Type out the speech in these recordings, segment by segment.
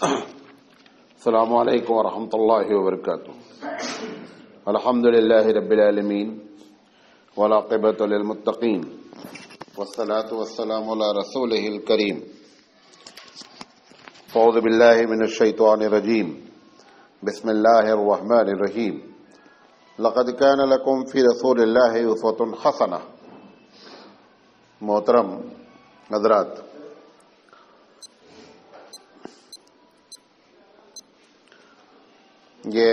السلام علیکم ورحمۃ اللہ وبرکاتہ۔ الحمد للہ رب العالمین والعاقبۃ للمتقین والصلاۃ والسلام علی رسولہ الکریم۔ اعوذ باللہ من الشیطان الرجیم، بسم اللہ الرحمن الرحیم۔ لقد کان لکم فی رسول اللہ اسوۃ حسنہ۔ محترم حضرات، یہ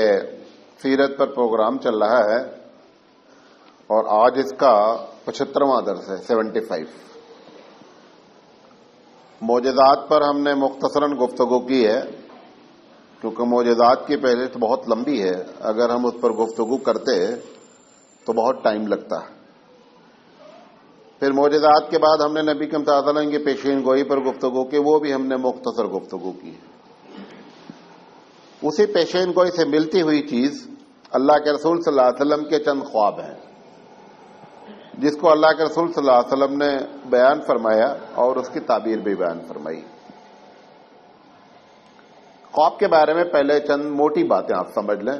سیرت پر پروگرام چل رہا ہے اور آج اس کا 75واں درس ہے، 75۔ معجزات پر ہم نے مختصراً گفتگو کی ہے، کیونکہ معجزات کی فہرست بہت لمبی ہے، اگر ہم اس پر گفتگو کرتے تو بہت ٹائم لگتا ہے۔ پھر معجزات کے بعد ہم نے نبی کریم صلی اللہ علیہ وسلم کی پیشین گوئی پر گفتگو کی، وہ بھی ہم نے مختصر گفتگو کی ہے۔ اسی پیشین گوئی سے ملتی ہوئی چیز اللہ کے رسول صلی اللہ علیہ وسلم کے چند خواب ہیں، جس کو اللہ کے رسول صلی اللہ علیہ وسلم نے بیان فرمایا اور اس کی تعبیر بھی بیان فرمائی۔ خواب کے بارے میں پہلے چند موٹی باتیں آپ سمجھ لیں۔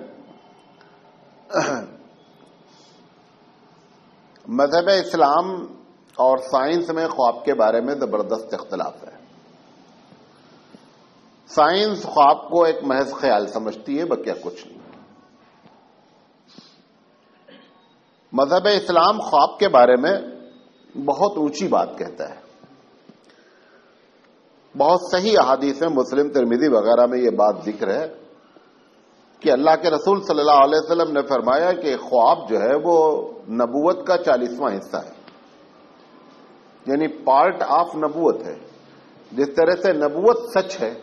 مذہب اسلام اور سائنس میں خواب کے بارے میں زبردست اختلاف ہے۔ سائنس خواب کو ایک محض خیال سمجھتی ہے، بقیہ کچھ نہیں۔ مذہب اسلام خواب کے بارے میں بہت اونچی بات کہتا ہے۔ بہت صحیح احادیث میں، مسلم، ترمذی وغیرہ میں یہ بات ذکر ہے کہ اللہ کے رسول صلی اللہ علیہ وسلم نے فرمایا کہ خواب جو ہے وہ نبوت کا 40واں حصہ ہے، یعنی پارٹ آف نبوت ہے۔ جس طرح سے نبوت سچ ہے،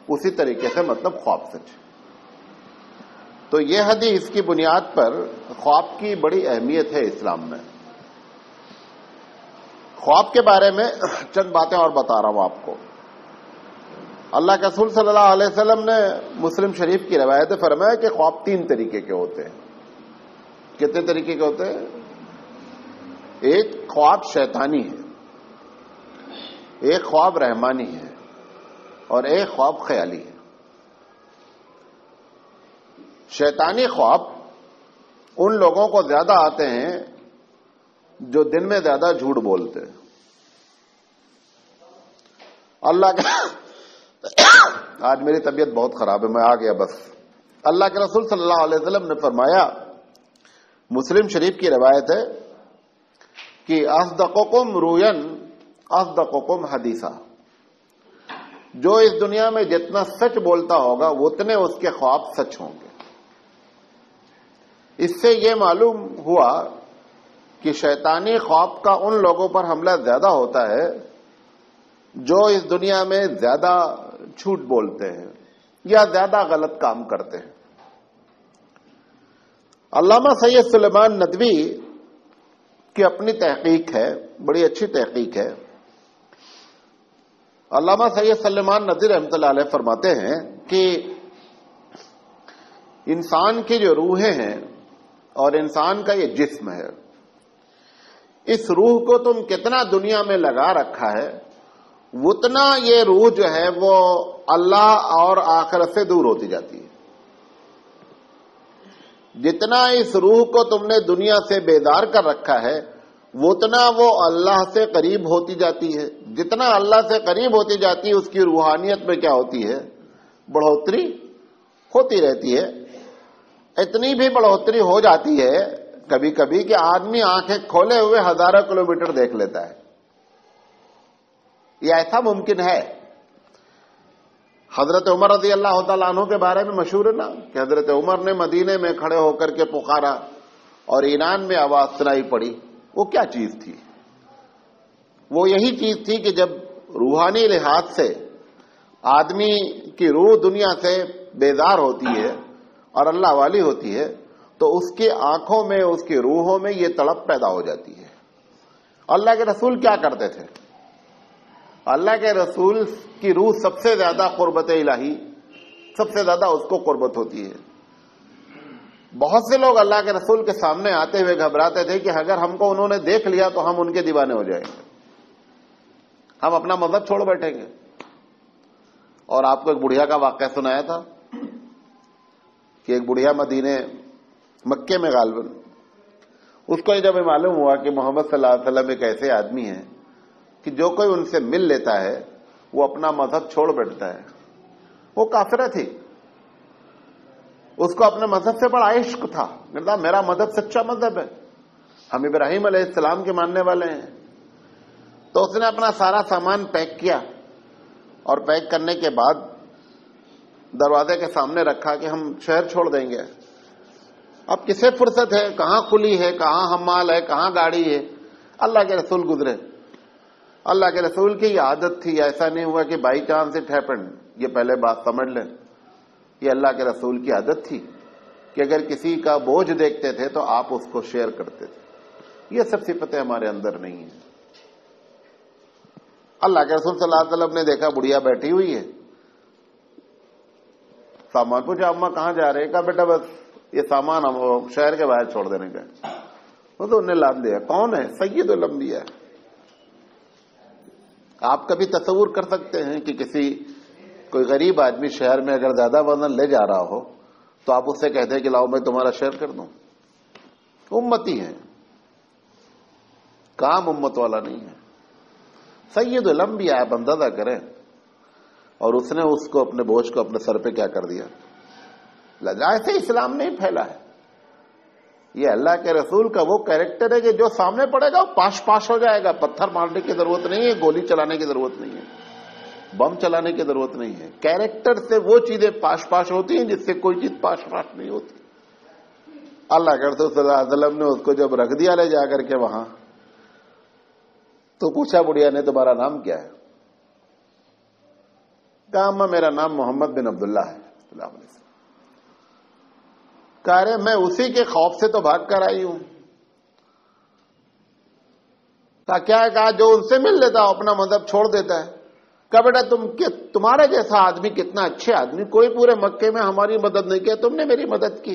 اسی طریقے سے مطلب خواب سچ ہے۔ تو یہ حدیث کی بنیاد پر خواب کی بڑی اہمیت ہے اسلام میں۔ خواب کے بارے میں چند باتیں اور بتا رہا ہوں آپ کو۔ اللہ کے رسول صلی اللہ علیہ وسلم نے مسلم شریف کی روایت فرمایا کہ خواب 3 طریقے کے ہوتے ہیں۔ کتنے طریقے کے ہوتے ہیں؟ ایک خواب شیطانی ہے، ایک خواب رحمانی ہے، اور ایک خواب خیالی ہے۔ شیطانی خواب ان لوگوں کو زیادہ آتے ہیں جو دن میں زیادہ جھوٹ بولتے ہیں۔ اللہ کا آج میری طبیعت بہت خراب ہے، میں آ گیا بس۔ اللہ کے رسول صلی اللہ علیہ وسلم نے فرمایا، مسلم شریف کی روایت ہے کہ اصدقکم روین اصدقکم حدیثا۔ جو اس دنیا میں جتنا سچ بولتا ہوگا اتنے اس کے خواب سچ ہوں گے۔ اس سے یہ معلوم ہوا کہ شیطانی خواب کا ان لوگوں پر حملہ زیادہ ہوتا ہے جو اس دنیا میں زیادہ جھوٹ بولتے ہیں یا زیادہ غلط کام کرتے ہیں۔ علامہ سید سلیمان ندوی کی اپنی تحقیق ہے، بڑی اچھی تحقیق ہے۔ علامہ سید سلیمان ندوی رحمۃ اللہ علیہ فرماتے ہیں کہ انسان کی جو روحیں ہیں اور انسان کا یہ جسم ہے، اس روح کو تم کتنا دنیا میں لگا رکھا ہے، اتنا یہ روح جو ہے وہ اللہ اور آخرت سے دور ہوتی جاتی ہے۔ جتنا اس روح کو تم نے دنیا سے بیدار کر رکھا ہے، اتنا وہ اللہ سے قریب ہوتی جاتی ہے۔ جتنا اللہ سے قریب ہوتی جاتی ہے، اس کی روحانیت میں کیا ہوتی ہے؟ بڑھوتری ہوتی رہتی ہے۔ اتنی بھی بڑھوتری ہو جاتی ہے کبھی کبھی کہ آدمی آنکھیں کھولے ہوئے ہزاروں کلومیٹر دیکھ لیتا ہے۔ یہ ایسا ممکن ہے۔ حضرت عمر رضی اللہ تعالیٰ عنہ کے بارے میں مشہور ہے نا کہ حضرت عمر نے مدینے میں کھڑے ہو کر کے پکارا اور ایران میں آواز سنائی پڑی۔ وہ کیا چیز تھی؟ وہ یہی چیز تھی کہ جب روحانی لحاظ سے آدمی کی روح دنیا سے بیزار ہوتی ہے اور اللہ والی ہوتی ہے تو اس کی آنکھوں میں، اس کی روحوں میں یہ تڑپ پیدا ہو جاتی ہے۔ اللہ کے رسول کیا کرتے تھے؟ اللہ کے رسول کی روح سب سے زیادہ قربت الہی، سب سے زیادہ اس کو قربت ہوتی ہے۔ بہت سے لوگ اللہ کے رسول کے سامنے آتے ہوئے گھبراتے تھے کہ اگر ہم کو انہوں نے دیکھ لیا تو ہم ان کے دیوانے ہو جائیں گے، ہم اپنا مذہب چھوڑ بیٹھیں گے۔ اور آپ کو ایک بڑھیا کا واقعہ سنایا تھا کہ ایک بڑھیا مکے میں غالباً اس کو جب معلوم ہوا کہ محمد صلی اللہ علیہ وسلم ایک ایسے آدمی ہیں کہ جو کوئی ان سے مل لیتا ہے وہ اپنا مذہب چھوڑ بیٹھتا ہے. وہ کافرہ تھی, اس کو اپنے مذہب سے بڑا عشق تھا, میرا مذہب سچا مذہب ہے, ہم ابراہیم علیہ السلام کے ماننے والے ہیں. تو اس نے اپنا سارا سامان پیک کیا اور پیک کرنے کے بعد دروازے کے سامنے رکھا کہ ہم شہر چھوڑ دیں گے. اب کسے فرصت ہے, کہاں کھلی ہے, کہاں حمال ہے, کہاں گاڑی ہے. اللہ کے رسول گزرے. اللہ کے رسول کی یہ عادت تھی, ایسا نہیں ہوا کہ بائی چانس اٹ ہیپنڈ. یہ پہلے بات سمجھ لیں, یہ اللہ کے رسول کی عادت تھی کہ اگر کسی کا بوجھ دیکھتے تھے تو آپ اس کو شیئر کرتے تھے. یہ سب صفتیں ہمارے اندر نہیں ہیں. اللہ کے رسول صلی اللہ علیہ وسلم نے دیکھا بڑھیا بیٹھی ہوئی ہے, سامان پوچھا اماں کہاں جا رہے, کہا بیٹا بس یہ سامان ہم شہر کے باہر چھوڑ دینے کا. وہ تو انہیں لاد دیا. کون ہے؟ سید الانبیاء. آپ کبھی تصور کر سکتے ہیں کہ کوئی غریب آدمی شہر میں اگر زیادہ وزن لے جا رہا ہو تو آپ اس سے کہتے ہیں کہ لاؤ میں تمہارا شیئر کر دوں؟ امتی ہیں, کام امت والا نہیں ہے. سید الانبیاء آپ اندازہ کریں. اور اس نے اس کو اپنے بوجھ کو اپنے سر پہ کیا کر دیا. ایسے اسلام نہیں پھیلا ہے. یہ اللہ کے رسول کا وہ کیریکٹر ہے کہ جو سامنے پڑے گا وہ پاش پاش ہو جائے گا. پتھر مارنے کی ضرورت نہیں ہے, گولی چلانے کی ضرورت نہیں ہے, بم چلانے کی ضرورت نہیں ہے. کیریکٹر سے وہ چیزیں پاش پاش ہوتی ہیں جس سے کوئی چیز پاش پاش نہیں ہوتی. اللہ کے رسول صلی اللہ علیہ وسلم نے اس کو جب رکھ دیا لے جا کر کے وہاں, تو پوچھا بڑھیا نے تمہارا نام کیا ہے؟ کہا اماں میرا نام محمد بن عبداللہ ہے. صلی اللہ علیہ وسلم کہہ رہے میں اسی کے خوف سے تو بھاگ کر آئی ہوں. کہا جو ان سے مل لیتا اپنا مذہب چھوڑ دیتا ہے. کہا بیٹا تمہارے جیسا آدمی کتنا اچھے آدمی, کوئی پورے مکے میں ہماری مدد نہیں کیا, تم نے میری مدد کی,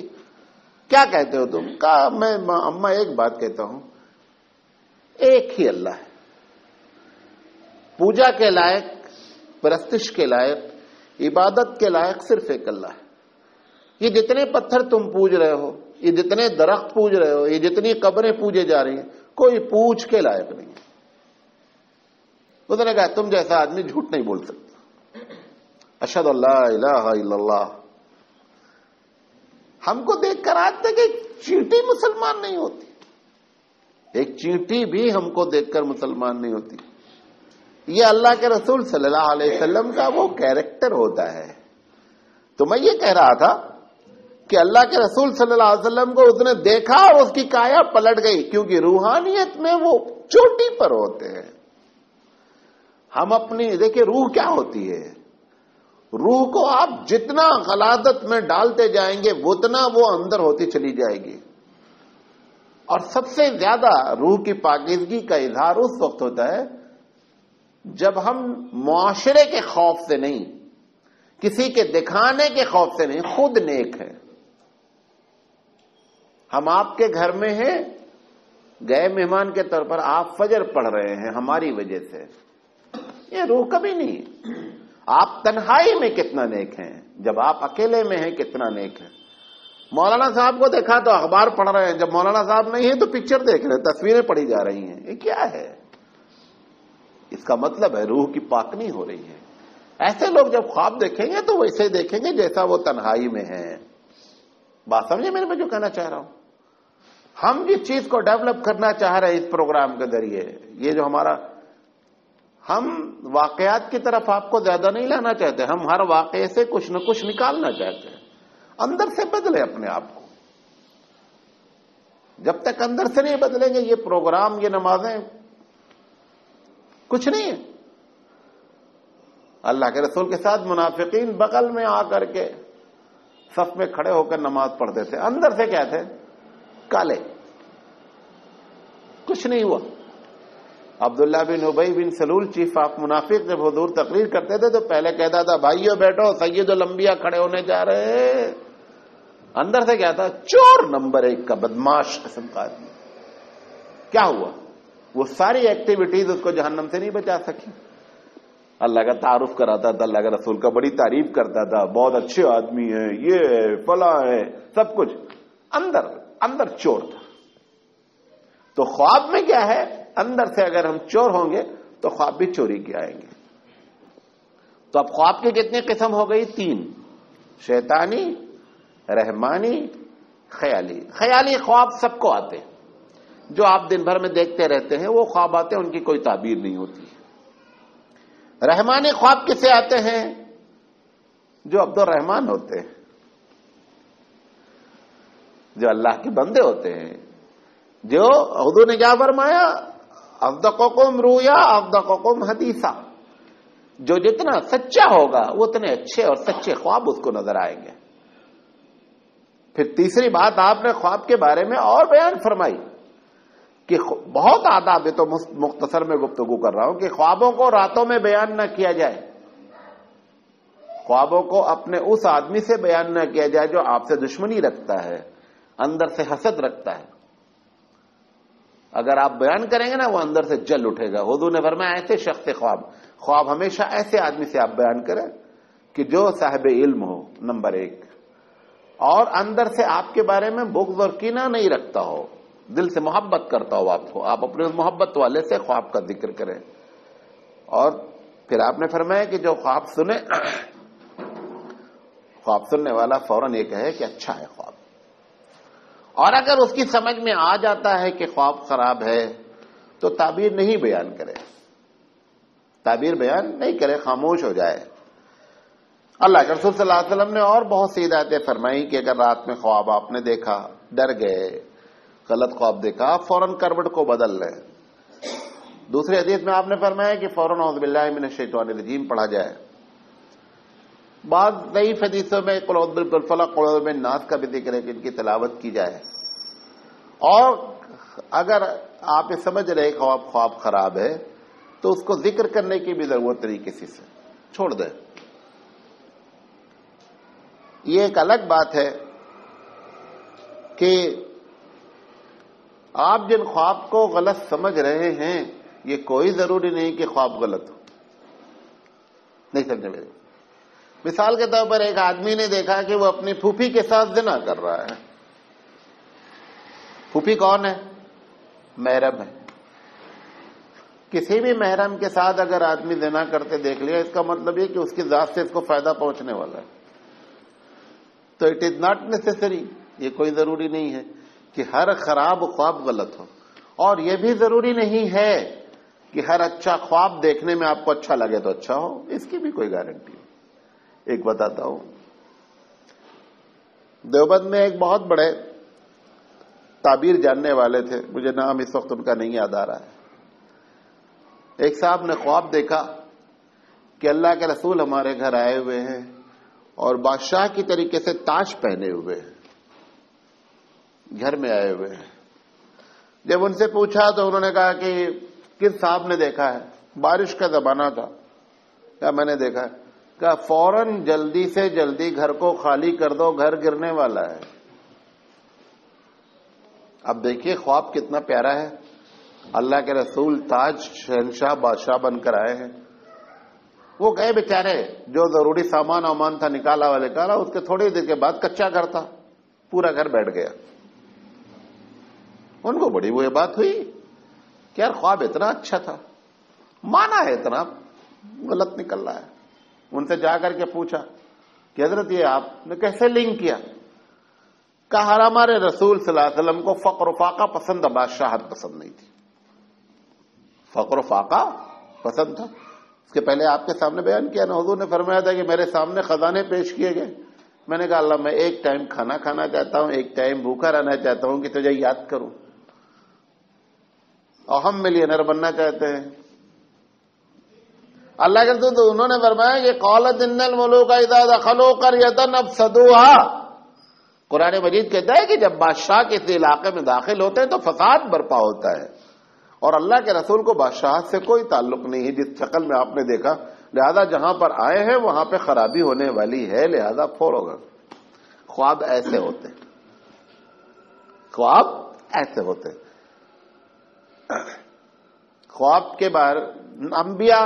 کیا کہتے ہو تم؟ کہا میں اماں ایک بات کہتا ہوں, ایک ہی اللہ ہے, پوجا کے لائق, پرستش کے لائق, عبادت کے لائق صرف ایک اللہ ہے. یہ جتنے پتھر تم پوج رہے ہو, یہ جتنے درخت پوج رہے ہو, یہ جتنی قبریں پوجے جا رہی ہیں, کوئی پوچھ کے لائق نہیں ہے. اس نے کہا تم جیسا آدمی جھوٹ نہیں بول سکتا. اشہد اللہ الہ الا اللہ. ہم کو دیکھ کر آج تک ایک چینٹی مسلمان نہیں ہوتی, ایک چینٹی بھی ہم کو دیکھ کر مسلمان نہیں ہوتی. یہ اللہ کے رسول صلی اللہ علیہ وسلم کا وہ کیریکٹر ہوتا ہے. تو میں یہ کہہ رہا تھا کہ اللہ کے رسول صلی اللہ علیہ وسلم کو اس نے دیکھا اور اس کی کایا پلٹ گئی, کیونکہ روحانیت میں وہ چوٹی پر ہوتے ہیں. ہم اپنی دیکھیں روح کیا ہوتی ہے, روح کو آپ جتنا غلاظت میں ڈالتے جائیں گے اتنا وہ اندر ہوتی چلی جائے گی. اور سب سے زیادہ روح کی پاکیزگی کا اظہار اس وقت ہوتا ہے جب ہم معاشرے کے خوف سے نہیں, کسی کے دکھانے کے خوف سے نہیں, خود نیک ہیں. ہم آپ کے گھر میں ہیں, گئے مہمان کے طور پر, آپ فجر پڑھ رہے ہیں ہماری وجہ سے, یہ روح کبھی نہیں. آپ تنہائی میں کتنا نیک ہیں, جب آپ اکیلے میں ہیں کتنا نیک ہیں. مولانا صاحب کو دیکھا تو اخبار پڑھ رہے ہیں, جب مولانا صاحب نہیں ہیں تو پکچر دیکھ رہے ہیں, تصویریں پڑھی جا رہی ہیں. یہ کیا ہے؟ اس کا مطلب ہے روح کی پاکنی ہو رہی ہے. ایسے لوگ جب خواب دیکھیں گے تو ویسے دیکھیں گے جیسا وہ تنہائی میں ہیں. بات سمجھے میں جو کہنا چاہ رہا ہوں؟ ہم جس چیز کو ڈیولپ کرنا چاہ رہے ہیں اس پروگرام کے ذریعے, یہ جو ہمارا, ہم واقعات کی طرف آپ کو زیادہ نہیں لانا چاہتے, ہم ہر واقعے سے کچھ نہ کچھ نکالنا چاہتے ہیں. اندر سے بدلے اپنے آپ کو. جب تک اندر سے نہیں بدلیں گے یہ پروگرام, یہ نمازیں کچھ نہیں ہے. اللہ کے رسول کے ساتھ منافقین بغل میں آ کر کے صف میں کھڑے ہو کر نماز پڑھتے تھے, اندر سے کیا تھے؟ کالے. کچھ نہیں ہوا. عبداللہ بن ابی بن سلول چیف آف منافق جب حضور تقریر کرتے تھے تو پہلے کہتا تھا بھائیو بیٹھو, سید الانبیاء کھڑے ہونے جا رہے ہیں. اندر سے کیا تھا؟ چور نمبر 1 کا بدماش قسم کا آدمی. کیا ہوا؟ وہ ساری ایکٹیویٹیز اس کو جہنم سے نہیں بچا سکی. اللہ کا تعارف کراتا تھا, اللہ کا رسول کا بڑی تعریف کرتا تھا, بہت اچھے آدمی ہیں, یہ ہے فلاں ہے, سب کچھ اندر اندر چور تھا. تو خواب میں کیا ہے, اندر سے اگر ہم چور ہوں گے تو خواب بھی چوری کے آئیں گے. تو اب خواب کی کتنی قسم ہو گئی؟ 3, شیطانی, رحمانی, خیالی. خیالی خواب سب کو آتے ہیں, جو آپ دن بھر میں دیکھتے رہتے ہیں وہ خواب آتے ہیں, ان کی کوئی تعبیر نہیں ہوتی. رحمانی خواب کسے آتے ہیں؟ جو عبد الرحمن ہوتے ہیں, جو اللہ کے بندے ہوتے ہیں, جو حضور نے کیا فرمایا, اصدقکم رؤیا اصدقکم حدیثا, جو جتنا سچا ہوگا وہ اتنے اچھے اور سچے خواب اس کو نظر آئیں گے. پھر تیسری بات آپ نے خواب کے بارے میں اور بیان فرمائی کہ بہت آداب ہے, تو مختصر میں گفتگو کر رہا ہوں کہ خوابوں کو راتوں میں بیان نہ کیا جائے, خوابوں کو اپنے اس آدمی سے بیان نہ کیا جائے جو آپ سے دشمنی رکھتا ہے, اندر سے حسد رکھتا ہے. اگر آپ بیان کریں گے نا وہ اندر سے جل اٹھے گا. حضور نے فرمایا ایسے شخص خواب ہمیشہ ایسے آدمی سے آپ بیان کریں کہ جو صاحب علم ہو, نمبر 1, اور اندر سے آپ کے بارے میں بغض اور کینہ نہیں رکھتا ہو, دل سے محبت کرتا ہو آپ کو. آپ اپنے محبت والے سے خواب کا ذکر کریں. اور پھر آپ نے فرمایا کہ جو خواب سنے, خواب سننے والا فوراً یہ کہے کہ اچھا ہے خواب, اور اگر اس کی سمجھ میں آ جاتا ہے کہ خواب خراب ہے تو تعبیر نہیں بیان کرے, تعبیر بیان نہیں کرے, خاموش ہو جائے. اللہ کے رسول صلی اللہ علیہ وسلم نے اور بہت سی ہدایتیں فرمائی کہ اگر رات میں خواب آپ نے دیکھا, ڈر گئے, غلط خواب دیکھا, آپ فوراً کروٹ کو بدل لیں. دوسری حدیث میں آپ نے فرمایا کہ فوراً اعوذ باللہ من الشیطان الرجیم پڑھا جائے. بعض ضعیف حدیثوں میں قل اعوذ برب الفلق, قل اعوذ برب الناس کا بھی ذکر ہے کہ ان کی تلاوت کی جائے. اور اگر آپ یہ سمجھ رہے خواب خراب ہے تو اس کو ذکر کرنے کی بھی ضرورت نہیں, کسی سے چھوڑ دیں. یہ ایک الگ بات ہے کہ آپ جن خواب کو غلط سمجھ رہے ہیں یہ کوئی ضروری نہیں کہ خواب غلط ہو. نہیں سمجھے میرے. مثال کے طور پر ایک آدمی نے دیکھا کہ وہ اپنی پھوپھی کے ساتھ زنا کر رہا ہے. پھوپھی کون ہے؟ محرم ہے. کسی بھی محرم کے ساتھ اگر آدمی زنا کرتے دیکھ لیا, اس کا مطلب یہ کہ اس کی ذات سے اس کو فائدہ پہنچنے والا ہے. تو اٹ از ناٹ نیسیسری, یہ کوئی ضروری نہیں ہے کہ ہر خراب خواب غلط ہو, اور یہ بھی ضروری نہیں ہے کہ ہر اچھا خواب دیکھنے میں آپ کو اچھا لگے تو اچھا ہو, اس کی بھی کوئی گارنٹی نہیں. ایک بتاتا ہوں, دیوبند میں ایک بہت بڑے تعبیر جاننے والے تھے, مجھے نام اس وقت ان کا نہیں یاد آ رہا ہے. ایک صاحب نے خواب دیکھا کہ اللہ کے رسول ہمارے گھر آئے ہوئے ہیں اور بادشاہ کی طریقے سے تاج پہنے ہوئے ہیں, گھر میں آئے ہوئے ہیں. جب ان سے پوچھا تو انہوں نے کہا کہ کس صاحب نے دیکھا ہے؟ بارش کا زمانہ تھا. کیا میں نے دیکھا ہے؟ کہا فوراً جلدی سے جلدی گھر کو خالی کر دو, گھر گرنے والا ہے. اب دیکھیے خواب کتنا پیارا ہے. اللہ کے رسول تاج شہنشاہ بادشاہ بن کر آئے ہیں. وہ گئے بیچارے, جو ضروری سامان وامان تھا نکالا والے نکالا, اس کے تھوڑی دیر کے بعد کچا گھر تھا, پورا گھر بیٹھ گیا. ان کو بڑی وہ بات ہوئی کہ یار خواب اتنا اچھا تھا, مانا ہے اتنا غلط نکل رہا ہے. ان سے جا کر کے پوچھا کہ حضرت یہ آپ نے کیسے لنک کیا؟ کہا ہمارے رسول صلی اللہ علیہ وسلم کو فقر و فاقہ پسند, بادشاہت پسند نہیں تھی. فقر و فاقہ پسند تھا. اس کے پہلے آپ کے سامنے بیان کیا نا, حضور نے فرمایا تھا کہ میرے سامنے خزانے پیش کیے گئے. میں نے کہا اللہ میں ایک ٹائم کھانا کھانا چاہتا ہوں, ایک ٹائم بھوکا رہنا چاہتا ہوں کہ تجھے یاد کروں, اور ہم ملینئر بننا چاہتے ہیں. اللہ کے رسول تو انہوں نے فرمایا کہ قالت ان الملوک اذا دخلوا قرية افسدوها. قرآن مجید کہتا ہے کہ جب بادشاہ کسی علاقے میں داخل ہوتے ہیں تو فساد برپا ہوتا ہے, اور اللہ کے رسول کو بادشاہت سے کوئی تعلق نہیں ہے جس شکل میں آپ نے دیکھا. لہذا جہاں پر آئے ہیں وہاں پہ خرابی ہونے والی ہے, لہذا فوراً ہوگا. خواب ایسے ہوتے, خواب ایسے ہوتے. خواب کے بارے انبیاء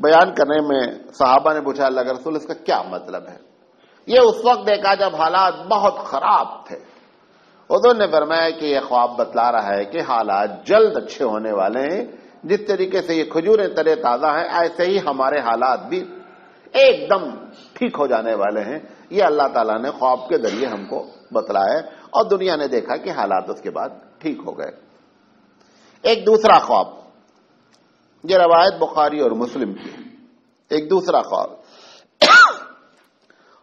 بیان کرنے میں صحابہ نے پوچھا اللہ کے رسول اس کا کیا مطلب ہے؟ یہ اس وقت دیکھا جب حالات بہت خراب تھے. حضور نے فرمایا کہ یہ خواب بتلا رہا ہے کہ حالات جلد اچھے ہونے والے ہیں. جس طریقے سے یہ کھجوریں ترے تازہ ہیں ایسے ہی ہمارے حالات بھی ایک دم ٹھیک ہو جانے والے ہیں. یہ اللہ تعالیٰ نے خواب کے ذریعے ہم کو بتلایا ہے اور دنیا نے دیکھا کہ حالات اس کے بعد ٹھیک ہو گئے. ایک دوسرا خواب، یہ روایت بخاری اور مسلم کی. ایک دوسرا خواب،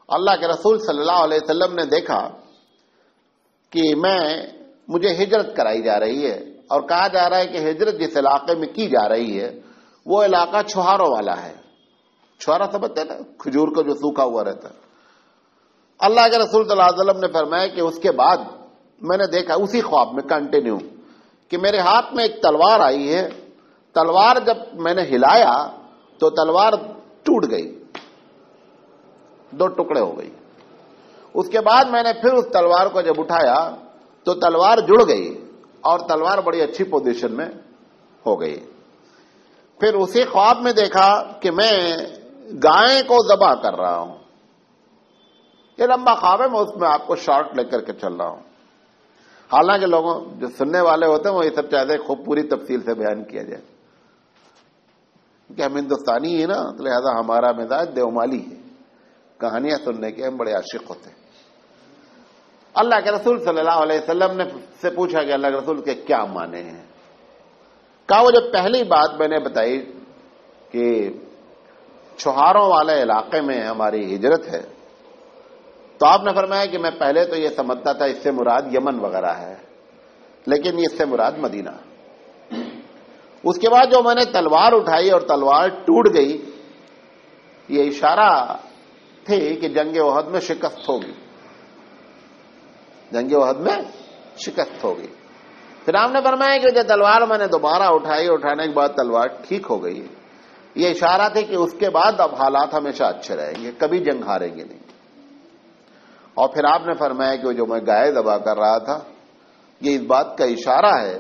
اللہ کے رسول صلی اللہ علیہ وسلم نے دیکھا کہ مجھے ہجرت کرائی جا رہی ہے اور کہا جا رہا ہے کہ ہجرت جس علاقے میں کی جا رہی ہے وہ علاقہ چھوہاروں والا ہے. چھوہارا سمجھتے نا، کھجور کا جو سوکھا ہوا رہتا ہے. اللہ کے رسول صلی اللہ علیہ وسلم نے فرمایا کہ اس کے بعد میں نے دیکھا اسی خواب میں کنٹینیو کہ میرے ہاتھ میں ایک تلوار آئی ہے. تلوار جب میں نے ہلایا تو تلوار ٹوٹ گئی، 2 ٹکڑے ہو گئی. اس کے بعد میں نے پھر اس تلوار کو جب اٹھایا تو تلوار جڑ گئی اور تلوار بڑی اچھی پوزیشن میں ہو گئی. پھر اسی خواب میں دیکھا کہ میں گائے کو ذبح کر رہا ہوں. یہ لمبا خواب ہے، میں اس میں آپ کو شارٹ لے کر کے چل رہا ہوں. حالانکہ لوگوں جو سننے والے ہوتے ہیں وہ یہ سب چاہتے ہیں خوب پوری تفصیل سے بیان کیا جائے کہ ہم ہندوستانی ہیں نا، لہذا ہمارا مزاج دیومالی ہے، کہانیاں سننے کے ہم بڑے عاشق ہوتے ہیں. اللہ کے رسول صلی اللہ علیہ وسلم نے سے پوچھا کہ اللہ کے رسول کے کیا معنی ہیں؟ کہا وہ جو پہلی بات میں نے بتائی کہ چھوہاروں والے علاقے میں ہماری ہجرت ہے، تو آپ نے فرمایا کہ میں پہلے تو یہ سمجھتا تھا اس سے مراد یمن وغیرہ ہے، لیکن اس سے مراد مدینہ. اس کے بعد جو میں نے تلوار اٹھائی اور تلوار ٹوٹ گئی، یہ اشارہ تھی کہ جنگ احد میں شکست ہوگی، جنگ احد میں شکست ہوگی. پھر آپ نے فرمایا کہ جو تلوار میں نے دوبارہ اٹھائی، اٹھانے کے بعد تلوار ٹھیک ہو گئی. یہ اشارہ تھے کہ اس کے بعد اب حالات ہمیشہ اچھے رہیں گے، کبھی جنگ ہاریں گے نہیں. اور پھر آپ نے فرمایا کہ جو میں گائے ذبح کر رہا تھا یہ اس بات کا اشارہ ہے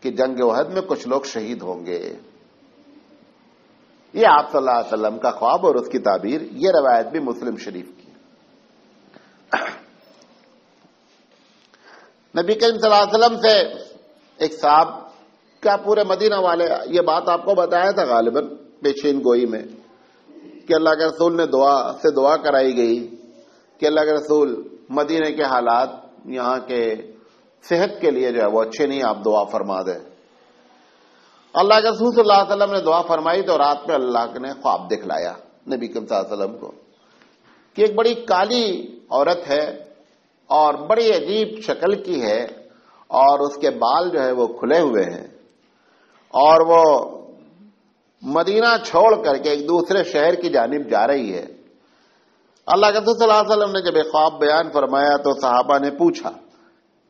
کہ جنگ احد میں کچھ لوگ شہید ہوں گے. یہ آپ صلی اللہ علیہ وسلم کا خواب اور اس کی تعبیر. یہ روایت بھی مسلم شریف کی. نبی کریم صلی اللہ علیہ وسلم سے ایک صاحب کیا پورے مدینہ والے، یہ بات آپ کو بتایا تھا غالباً پیشین گوئی میں کہ اللہ کے رسول نے دعا کرائی گئی کہ اللہ کے رسول مدینہ کے حالات یہاں کے صحت کے لیے جو ہے وہ اچھے نہیں، آپ دعا فرما دیں. اللہ کے رسول صلی اللہ علیہ وسلم نے دعا فرمائی تو رات میں اللہ نے خواب دکھلایا نبی کریم صلی اللہ علیہ وسلم کو کہ ایک بڑی کالی عورت ہے اور بڑی عجیب شکل کی ہے اور اس کے بال جو ہے وہ کھلے ہوئے ہیں اور وہ مدینہ چھوڑ کر کے ایک دوسرے شہر کی جانب جا رہی ہے. اللہ کے رسول صلی اللہ علیہ وسلم نے جب ایک خواب بیان فرمایا تو صحابہ نے پوچھا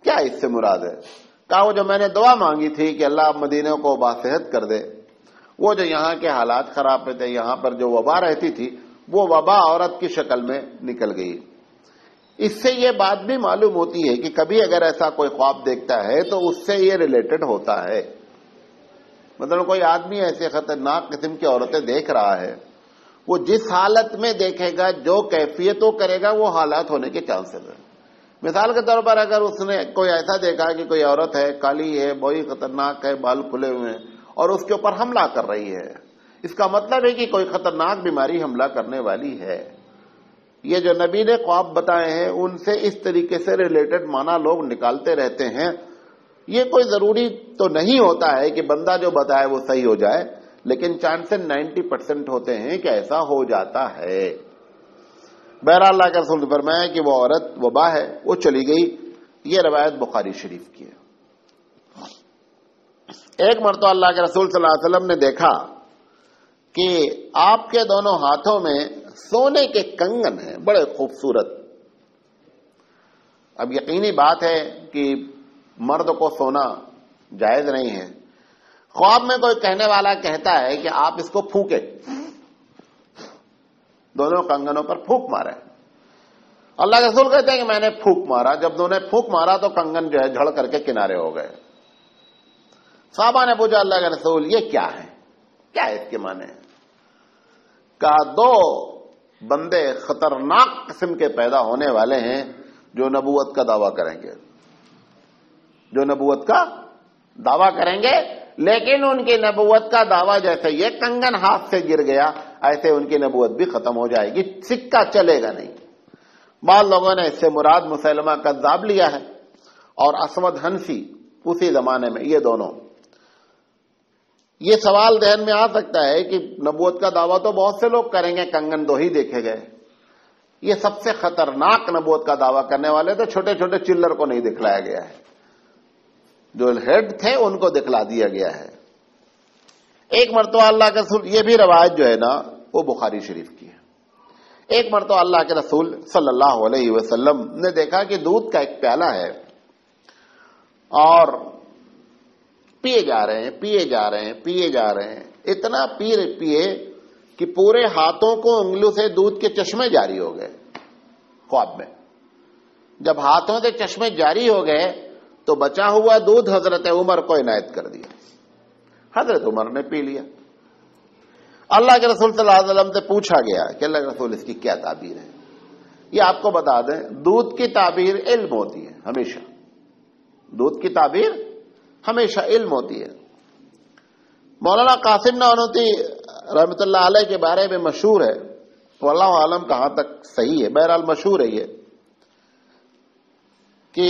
کیا اس سے مراد ہے؟ کہا وہ جو میں نے دعا مانگی تھی کہ اللہ مدینہ کو باصحت کر دے، وہ جو یہاں کے حالات خراب تھے، یہاں پر جو وبا رہتی تھی وہ وبا عورت کی شکل میں نکل گئی. اس سے یہ بات بھی معلوم ہوتی ہے کہ کبھی اگر ایسا کوئی خواب دیکھتا ہے تو اس سے یہ ریلیٹڈ ہوتا ہے. مطلب کوئی آدمی ایسے خطرناک قسم کی عورتیں دیکھ رہا ہے، وہ جس حالت میں دیکھے گا جو کیفیتوں کرے گا وہ حالات ہونے کے چانسز ہیں. مثال کے طور پر اگر اس نے کوئی ایسا دیکھا کہ کوئی عورت ہے، کالی ہے، بہت خطرناک ہے، بال کھلے ہوئے ہیں اور اس کے اوپر حملہ کر رہی ہے، اس کا مطلب ہے کہ کوئی خطرناک بیماری حملہ کرنے والی ہے. یہ جو نبی نے خواب بتائے ہیں ان سے اس طریقے سے ریلیٹڈ معنی لوگ نکالتے رہتے ہیں. یہ کوئی ضروری تو نہیں ہوتا ہے کہ بندہ جو بتائے وہ صحیح ہو جائے، لیکن چانسز 90% ہوتے ہیں کہ ایسا ہو جاتا ہے. بہرحال اللہ کے رسول نے فرمایا کہ وہ عورت وبا ہے، وہ چلی گئی. یہ روایت بخاری شریف کی ہے. ایک مرتبہ اللہ کے رسول صلی اللہ علیہ وسلم نے دیکھا کہ آپ کے دونوں ہاتھوں میں سونے کے کنگن ہیں، بڑے خوبصورت. اب یقینی بات ہے کہ مرد کو سونا جائز نہیں ہے. خواب میں کوئی کہنے والا کہتا ہے کہ آپ اس کو پھونکے، دونوں کنگنوں پر پھونک مارے. اللہ کے رسول کہتے ہیں کہ میں نے پھونک مارا. جب دونوں نے پھونک مارا تو کنگن جو ہے جھڑ کر کے کنارے ہو گئے. صحابہ نے پوچھا اللہ کے رسول یہ کیا ہے، کیا ہے اس کے معنی ہے؟ کہا دو بندے خطرناک قسم کے پیدا ہونے والے ہیں جو نبوت کا دعویٰ کریں گے، جو نبوت کا دعویٰ کریں گے، لیکن ان کی نبوت کا دعویٰ جیسے یہ کنگن ہاتھ سے گر گیا ایسے ان کی نبوت بھی ختم ہو جائے گی، سکہ چلے گا نہیں۔ بعض لوگوں نے اس سے مراد مسیلمہ کذاب لیا ہے اور اسود حنفی اسی زمانے میں، یہ دونوں۔ یہ سوال ذہن میں آ سکتا ہے کہ نبوت کا دعویٰ تو بہت سے لوگ کریں گے، کنگن دو ہی دیکھے گئے، یہ سب سے خطرناک نبوت کا دعویٰ کرنے والے تو چھوٹے چھوٹے چلر کو نہیں دکھلایا گیا ہے، جو ہیڈ تھے ان کو دکھلا دیا گیا ہے۔ ایک مرتبہ اللہ کے رسول، یہ بھی روایت جو ہے نا وہ بخاری شریف کی ہے، ایک مرتبہ اللہ کے رسول صلی اللہ علیہ وسلم نے دیکھا کہ دودھ کا ایک پیالہ ہے اور پیے جا رہے ہیں پیے جا رہے ہیں پیے جا رہے ہیں، اتنا پیے کہ پورے ہاتھوں کو انگلیوں سے دودھ کے چشمے جاری ہو گئے۔ خواب میں جب ہاتھوں سے چشمے جاری ہو گئے تو بچا ہوا دودھ حضرت عمر کو عنایت کر دیا، حضرت عمر نے پی لیا۔ اللہ کے رسول صلی اللہ علیہ وسلم سے پوچھا گیا کہ اللہ کے رسول اس کی کیا تعبیر ہے؟ یہ آپ کو بتا دیں، دودھ کی تعبیر علم ہوتی ہے، ہمیشہ دودھ کی تعبیر ہمیشہ علم ہوتی ہے۔ مولانا قاسم نانوتوی رحمۃ اللہ علیہ کے بارے میں مشہور ہے، واللہ عالم کہاں تک صحیح ہے، بہرحال مشہور ہے یہ کہ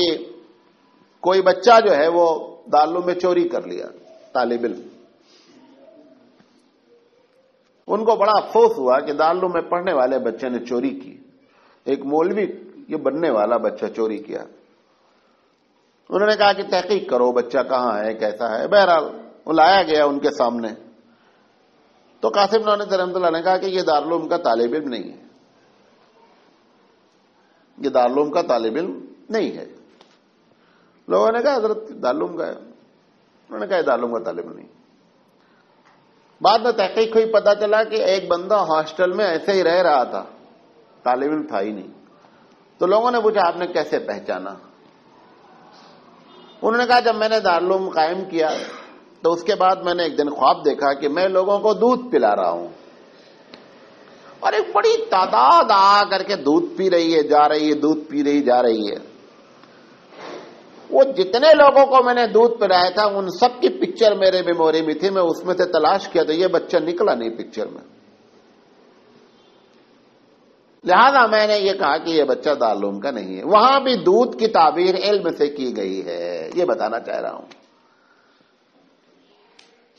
کوئی بچہ جو ہے وہ دارالعلوم میں چوری کر لیا، طالب علم، ان کو بڑا افسوس ہوا کہ دارالعلوم میں پڑھنے والے بچے نے چوری کی، ایک مولوی یہ بننے والا بچہ چوری کیا۔ انہوں نے کہا کہ تحقیق کرو بچہ کہاں ہے کیسا ہے، بہرحال وہ لایا گیا ان کے سامنے، تو قاسم نانوتوی رحمۃ اللہ نے کہا کہ یہ دارالعلوم کا طالب علم نہیں ہے، یہ دارالعلوم کا طالب علم نہیں ہے۔ لوگوں نے کہا حضرت دارالعلوم کا ہے، انہوں نے کہا یہ دارالعلوم کا طالب علم نہیں۔ بعد میں تحقیق ہوئی، پتا چلا کہ ایک بندہ ہاسٹل میں ایسے ہی رہ رہا تھا، طالب علم تھا ہی نہیں۔ تو لوگوں نے پوچھا آپ نے کیسے پہچانا؟ انہوں نے کہا جب میں نے دارالعلوم قائم کیا تو اس کے بعد میں نے ایک دن خواب دیکھا کہ میں لوگوں کو دودھ پلا رہا ہوں اور ایک بڑی تعداد آ کر کے دودھ پی رہی ہے جا رہی ہے، دودھ پی رہی جا رہی ہے۔ وہ جتنے لوگوں کو میں نے دودھ پلایا تھا ان سب کی پکچر میرے میموری میں تھی، میں اس میں سے تلاش کیا تو یہ بچہ نکلا نہیں پکچر میں، لہذا میں نے یہ کہا کہ یہ بچہ دارالعلوم کا نہیں ہے۔ وہاں بھی دودھ کی تعبیر علم سے کی گئی ہے، یہ بتانا چاہ رہا ہوں۔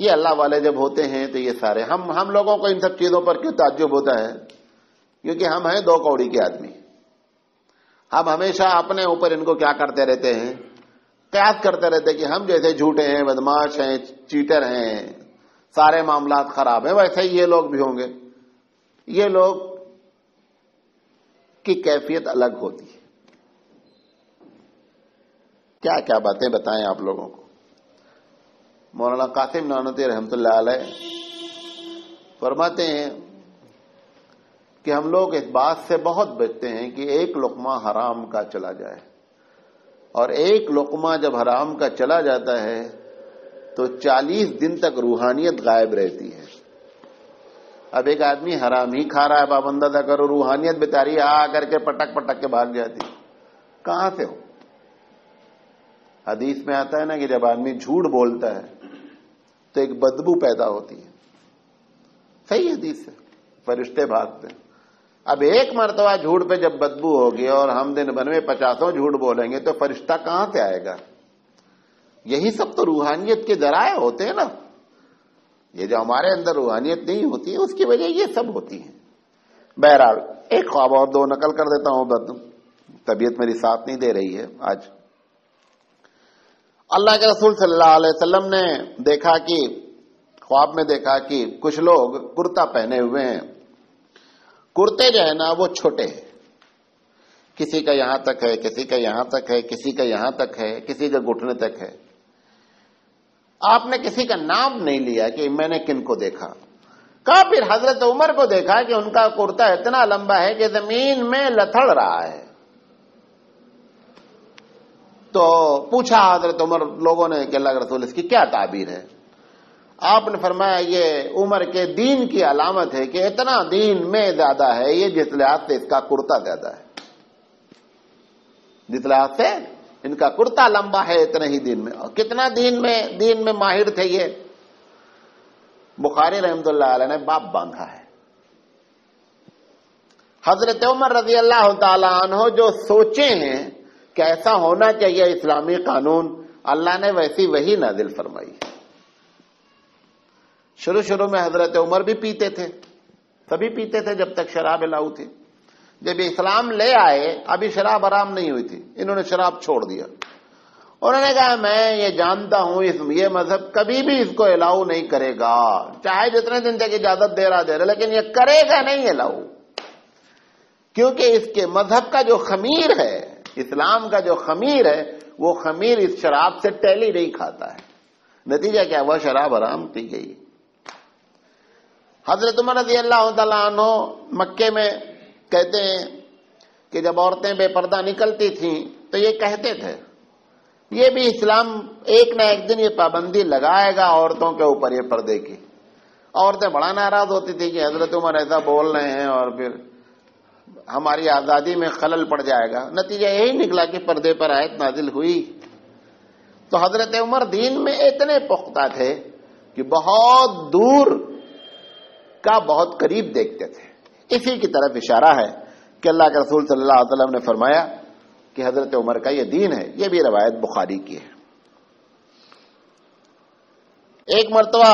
یہ اللہ والے جب ہوتے ہیں تو یہ سارے ہم لوگوں کو ان سب چیزوں پر کیوں تعجب ہوتا ہے؟ کیونکہ ہم ہیں دو کوڑی کے آدمی، ہم ہمیشہ اپنے اوپر ان کو کیا کرتے رہتے ہیں، قیاس کرتے رہتے کہ ہم جیسے جھوٹے ہیں، بدماش ہیں، چیٹر ہیں، سارے معاملات خراب ہیں، ویسے ہی یہ لوگ بھی ہوں گے۔ یہ لوگ کی کیفیت الگ ہوتی ہے، کیا کیا باتیں بتائیں آپ لوگوں کو۔ مولانا قاسم نانوتوی رحمۃ اللہ علیہ فرماتے ہیں کہ ہم لوگ اس بات سے بہت بچتے ہیں کہ ایک لقمہ حرام کا چلا جائے، اور ایک لقمہ جب حرام کا چلا جاتا ہے تو 40 دن تک روحانیت غائب رہتی ہے۔ اب ایک آدمی حرام ہی کھا رہا ہے، پابندہ تھا کرو، روحانیت بتاری آ کر کے پٹک پٹک کے بھاگ جاتی، کہاں سے ہو؟ حدیث میں آتا ہے نا کہ جب آدمی جھوٹ بولتا ہے تو ایک بدبو پیدا ہوتی ہے، صحیح حدیث ہے، فرشتے بھاگتے ہیں۔ اب ایک مرتبہ جھوٹ پہ جب بدبو ہوگی اور ہم دن بھر میں 50 جھوٹ بولیں گے تو فرشتہ کہاں سے آئے گا؟ یہی سب تو روحانیت کے ذرائع ہوتے ہیں نا، یہ جو ہمارے اندر روحانیت نہیں ہوتی ہے اس کی وجہ یہ سب ہوتی ہے۔ بہرحال ایک خواب اور دو نقل کر دیتا ہوں، طبیعت میری ساتھ نہیں دے رہی ہے آج۔ اللہ کے رسول صلی اللہ علیہ وسلم نے دیکھا کہ خواب میں دیکھا کہ کچھ لوگ کرتا پہنے ہوئے ہیں، کرتے جو ہے نا وہ چھوٹے ہیں، کسی کا یہاں تک ہے، کسی کا یہاں تک ہے، کسی کا یہاں تک ہے، کسی کا گھٹنے تک ہے۔ آپ نے کسی کا نام نہیں لیا کہ میں نے کن کو دیکھا، کہا پھر حضرت عمر کو دیکھا کہ ان کا کرتا اتنا لمبا ہے کہ زمین میں لتھڑ رہا ہے۔ تو پوچھا حضرت عمر لوگوں نے کہ اللہ کے رسول اس کی کیا تعبیر ہے؟ آپ نے فرمایا یہ عمر کے دین کی علامت ہے کہ اتنا دین میں زیادہ ہے یہ جس لحاظ سے اس کا کرتا زیادہ ہے، جس لحاظ سے ان کا کرتا لمبا ہے اتنے ہی دین میں. اور کتنا دین میں ماہر تھے یہ. بخاری رحمۃ اللہ علیہ نے باپ باندھا ہے. حضرت عمر رضی اللہ تعالی عنہ جو سوچے ہیں کہ ایسا ہونا چاہیے اسلامی قانون، اللہ نے ویسی وہی نازل فرمائی. شروع میں حضرت عمر بھی پیتے تھے، سبھی پیتے تھے جب تک شراب الاؤ تھی. جب اسلام لے آئے ابھی شراب حرام نہیں ہوئی تھی، انہوں نے شراب چھوڑ دیا. انہوں نے کہا میں یہ جانتا ہوں یہ مذہب کبھی بھی اس کو الاؤ نہیں کرے گا، چاہے جتنے دن تک اجازت دے رہا لیکن یہ کرے گا نہیں الاؤ، کیونکہ اس کے مذہب کا جو خمیر ہے، اسلام کا جو خمیر ہے، وہ خمیر اس شراب سے ٹیلی نہیں کھاتا ہے. نتیجہ کیا ہوا؟ شراب حرام پی گئی. حضرت عمر رضی اللہ تعالیٰ عنہ مکے میں کہتے ہیں کہ جب عورتیں بے پردہ نکلتی تھیں تو یہ کہتے تھے یہ بھی اسلام ایک نہ ایک دن یہ پابندی لگائے گا عورتوں کے اوپر یہ پردے کی. عورتیں بڑا ناراض ہوتی تھی کہ حضرت عمر ایسا بول رہے ہیں اور پھر ہماری آزادی میں خلل پڑ جائے گا. نتیجہ یہی نکلا کہ پردے پر آیت نازل ہوئی. تو حضرت عمر دین میں اتنے پختہ تھے کہ بہت دور کا بہت قریب دیکھتے تھے. اسی کی طرف اشارہ ہے کہ اللہ کے رسول صلی اللہ علیہ وسلم نے فرمایا کہ حضرت عمر کا یہ دین ہے. یہ بھی روایت بخاری کی ہے. ایک مرتبہ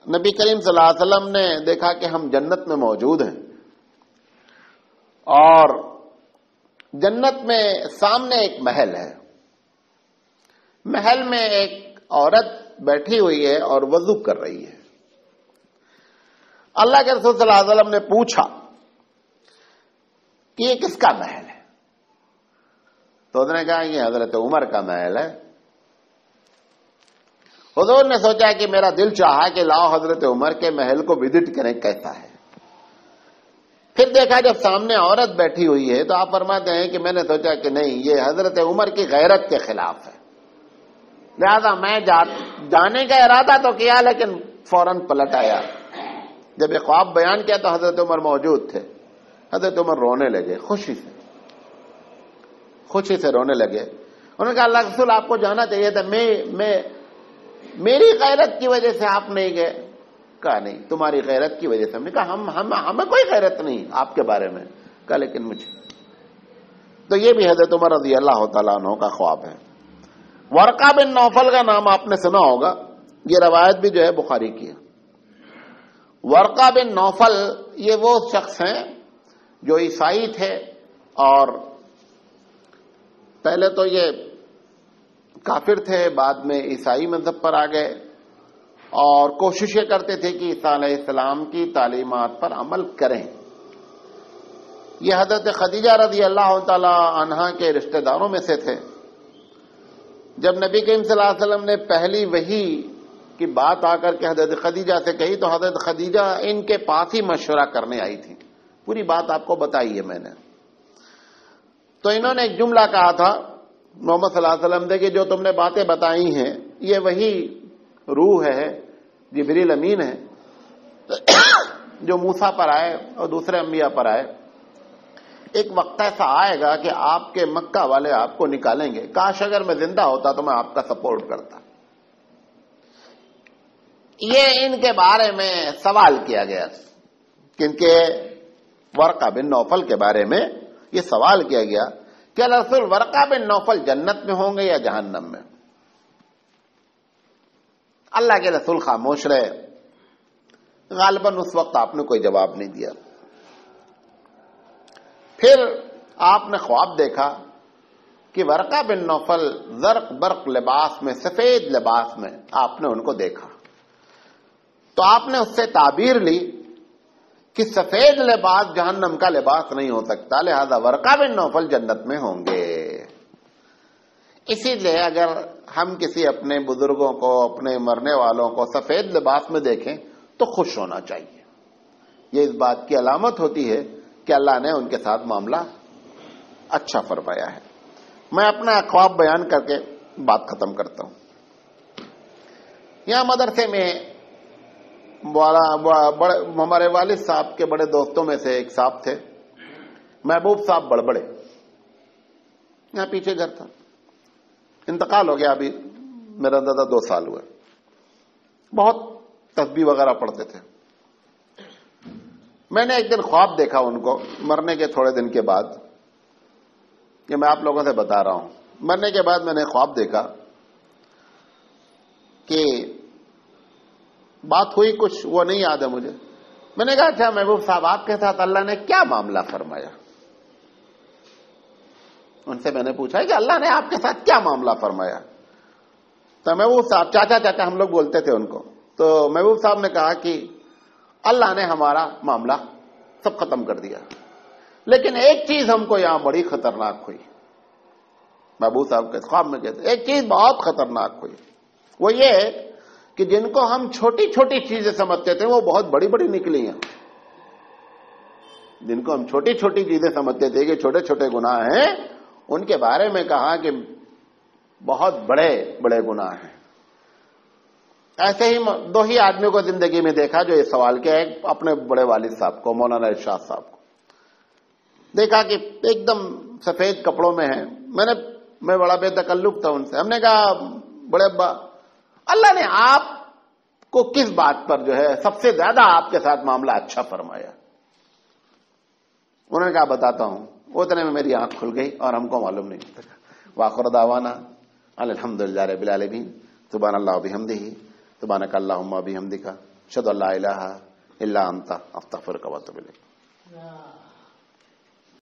نبی کریم صلی اللہ علیہ وسلم نے دیکھا کہ ہم جنت میں موجود ہیں اور جنت میں سامنے ایک محل ہے. محل میں ایک عورت بیٹھی ہوئی ہے اور وضو کر رہی ہے. اللہ کے رسول صلی اللہ علیہ وسلم نے پوچھا کہ یہ کس کا محل ہے؟ تو انہوں نے کہا یہ حضرت عمر کا محل ہے. حضور نے سوچا کہ میرا دل چاہا کہ لاؤ حضرت عمر کے محل کو وزٹ کریں کیسا ہے. پھر دیکھا جب سامنے عورت بیٹھی ہوئی ہے تو آپ فرماتے ہیں کہ میں نے سوچا کہ نہیں یہ حضرت عمر کی غیرت کے خلاف ہے، لہذا میں جانے کا ارادہ تو کیا لیکن فوراً پلٹ آیا. جب یہ خواب بیان کیا تو حضرت عمر موجود تھے. حضرت عمر رونے لگے، خوشی سے رونے لگے. انہوں نے کہا اللہ رسول آپ کو جانا چاہیے تھا، میری غیرت کی وجہ سے آپ نہیں گئے. کہا نہیں تمہاری غیرت کی وجہ سے. ہم نے کہا ہمیں کوئی غیرت نہیں آپ کے بارے میں. کہا لیکن مجھے. تو یہ بھی حضرت عمر رضی اللہ تعالیٰ عنہ کا خواب ہے. ورقہ بن نوفل کا نام آپ نے سنا ہوگا، یہ روایت بھی جو ہے بخاری کی ہے. ورقہ بن نوفل یہ وہ شخص ہیں جو عیسائی تھے اور پہلے تو یہ کافر تھے، بعد میں عیسائی مذہب پر آ گئے اور کوششیں کرتے تھے کہ عیسیٰ علیہ السلام کی تعلیمات پر عمل کریں. یہ حضرت خدیجہ رضی اللہ تعالی عنہا کے رشتہ داروں میں سے تھے. جب نبی کریم صلی اللہ علیہ وسلم نے پہلی وحی کی بات آ کر کے حضرت خدیجہ سے کہی تو حضرت خدیجہ ان کے پاس ہی مشورہ کرنے آئی تھی. پوری بات آپ کو بتائی ہے میں نے. تو انہوں نے ایک جملہ کہا تھا محمد صلی اللہ علیہ وسلم سے کہ جو تم نے باتیں بتائی ہیں یہ وہی روح ہے، جبریل امین ہے جو موسیٰ پر آئے اور دوسرے انبیاء پر آئے. ایک وقت ایسا آئے گا کہ آپ کے مکہ والے آپ کو نکالیں گے. کاش اگر میں زندہ ہوتا تو میں آپ کا سپورٹ کرتا. یہ ان کے بارے میں سوال کیا گیا، کن کے؟ ورقہ بن نوفل کے بارے میں یہ سوال کیا گیا کہ رسول ورقہ بن نوفل جنت میں ہوں گے یا جہنم میں؟ اللہ کے رسول خاموش رہے. غالباً اس وقت آپ نے کوئی جواب نہیں دیا. پھر آپ نے خواب دیکھا کہ ورقہ بن نوفل زرق برق لباس میں، سفید لباس میں آپ نے ان کو دیکھا. تو آپ نے اس سے تعبیر لی کہ سفید لباس جہنم کا لباس نہیں ہو سکتا، لہذا ورقہ بن نوفل جنت میں ہوں گے. اسی لیے اگر ہم کسی اپنے بزرگوں کو، اپنے مرنے والوں کو سفید لباس میں دیکھیں تو خوش ہونا چاہیے. یہ اس بات کی علامت ہوتی ہے کہ اللہ نے ان کے ساتھ معاملہ اچھا فرمایا ہے. میں اپنا خواب بیان کر کے بات ختم کرتا ہوں. یہاں مدرسے میں ہمارے والد صاحب کے بڑے دوستوں میں سے ایک صاحب تھے محبوب صاحب بڑبڑے، یہاں پیچھے گھر تھا، انتقال ہو گیا ابھی میرا دادا 2 سال ہوئے، بہت تسبیح وغیرہ پڑھتے تھے۔ میں نے ایک دن خواب دیکھا ان کو مرنے کے تھوڑے دن کے بعد، یہ میں آپ لوگوں سے بتا رہا ہوں، مرنے کے بعد میں نے خواب دیکھا کہ بات ہوئی کچھ، وہ نہیں یاد ہے مجھے۔ میں نے کہا اچھا محبوب صاحب آپ کے ساتھ اللہ نے کیا معاملہ فرمایا؟ ان سے میں نے پوچھا کہ اللہ نے آپ کے ساتھ کیا معاملہ فرمایا؟ تو محبوب صاحب، چاچا چاچا ہم لوگ بولتے تھے ان کو، تو محبوب صاحب نے کہا کہ اللہ نے ہمارا معاملہ سب ختم کر دیا، لیکن ایک چیز ہم کو یہاں بڑی خطرناک ہوئی۔ محبوب صاحب کے خواب میں کہتے ایک چیز بہت خطرناک ہوئی، وہ یہ ہے کہ جن کو ہم چھوٹی چھوٹی چیزیں سمجھتے تھے وہ بہت بڑی بڑی نکلی ہیں۔ جن کو ہم چھوٹی چھوٹی چیزیں سمجھتے تھے کہ چھوٹے چھوٹے گناہ ہیں، ان کے بارے میں کہا کہ بہت بڑے بڑے گناہ ہیں۔ ایسے ہی 2 ہی آدمیوں کو زندگی میں دیکھا جو یہ سوال کیا، ایک اپنے بڑے والد صاحب کو، مولانا ارشاد صاحب کو دیکھا کہ ایک دم سفید کپڑوں میں ہیں۔ میں بڑا بے تکلف تھا ان سے، ہم نے کہا بڑے ابا اللہ نے آپ کو کس بات پر جو ہے سب سے زیادہ آپ کے ساتھ معاملہ اچھا فرمایا؟ انہوں نے کہا بتاتا ہوں۔ اتنے میں میری آنکھ کھل گئی اور ہم کو معلوم نہیں۔ وآخر دعوانا الحمدللہ رب العالمین، سبحان اللہ وبحمدہ، سبحانک اللہم وبحمدک، اشہد ان لا الہ الا انت، استغفرک واتوب الیک۔